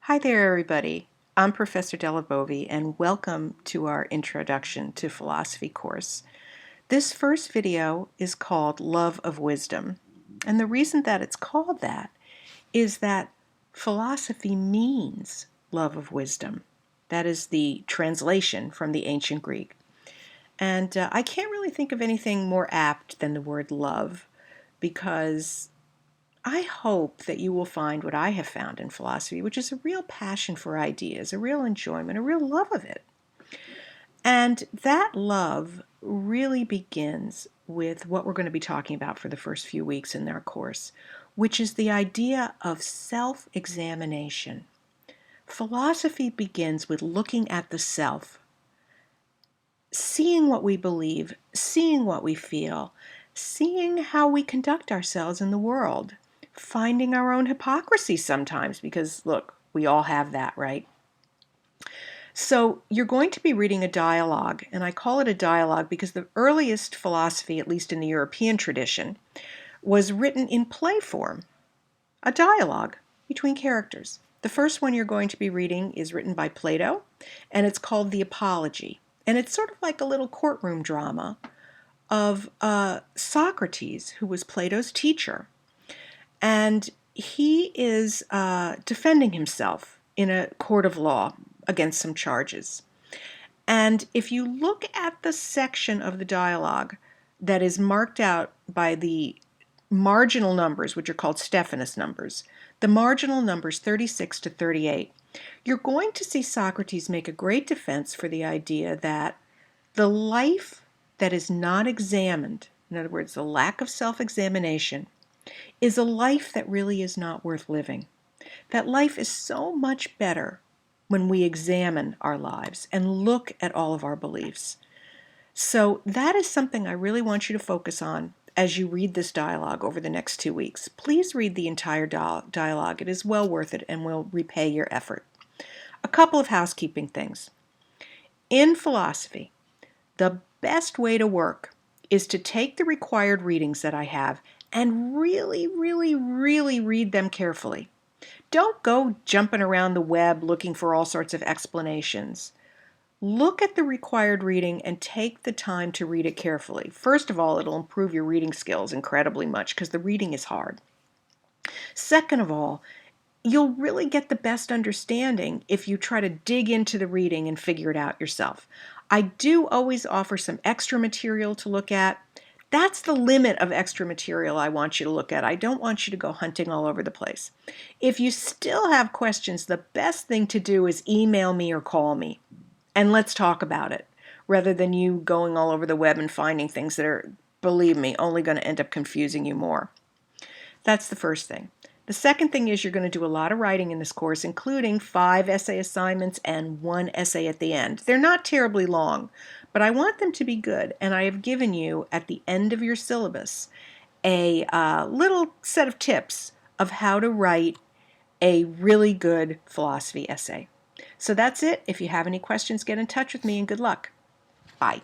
Hi there, everybody. I'm Professor Delabovi, and welcome to our Introduction to Philosophy course. This first video is called Love of Wisdom, and the reason that it's called that is that philosophy means love of wisdom. That is the translation from the ancient Greek. And I can't really think of anything more apt than the word love, because I hope that you will find what I have found in philosophy, which is a real passion for ideas, a real enjoyment, a real love of it. And that love really begins with what we're going to be talking about for the first few weeks in our course, which is the idea of self-examination. Philosophy begins with looking at the self, seeing what we believe, seeing what we feel, seeing how we conduct ourselves in the world, finding our own hypocrisy sometimes, because look, we all have that, right? So you're going to be reading a dialogue, and I call it a dialogue because the earliest philosophy, at least in the European tradition, was written in play form, a dialogue between characters. The first one you're going to be reading is written by Plato, and it's called The Apology. And it's sort of like a little courtroom drama of Socrates, who was Plato's teacher. And he is defending himself in a court of law against some charges. And if you look at the section of the dialogue that is marked out by the marginal numbers, which are called Stephanus numbers, the marginal numbers 36 to 38, you're going to see Socrates make a great defense for the idea that the life that is not examined, in other words, the lack of self-examination, is a life that really is not worth living. That life is so much better when we examine our lives and look at all of our beliefs. So that is something I really want you to focus on as you read this dialogue over the next 2 weeks. Please read the entire dialogue. It is well worth it and will repay your effort. A couple of housekeeping things. In philosophy, the best way to work is to take the required readings that I have and really, really, really read them carefully. Don't go jumping around the web looking for all sorts of explanations. Look at the required reading and take the time to read it carefully. First of all, it'll improve your reading skills incredibly much because the reading is hard. Second of all, you'll really get the best understanding if you try to dig into the reading and figure it out yourself. I do always offer some extra material to look at. That's the limit of extra material I want you to look at. I don't want you to go hunting all over the place. If you still have questions, the best thing to do is email me or call me, and let's talk about it, rather than you going all over the web and finding things that are, believe me, only going to end up confusing you more. That's the first thing. The second thing is you're going to do a lot of writing in this course, including 5 essay assignments and 1 essay at the end. They're not terribly long, but I want them to be good, and I have given you, at the end of your syllabus, a little set of tips of how to write a really good philosophy essay. So that's it. If you have any questions, get in touch with me, and good luck. Bye.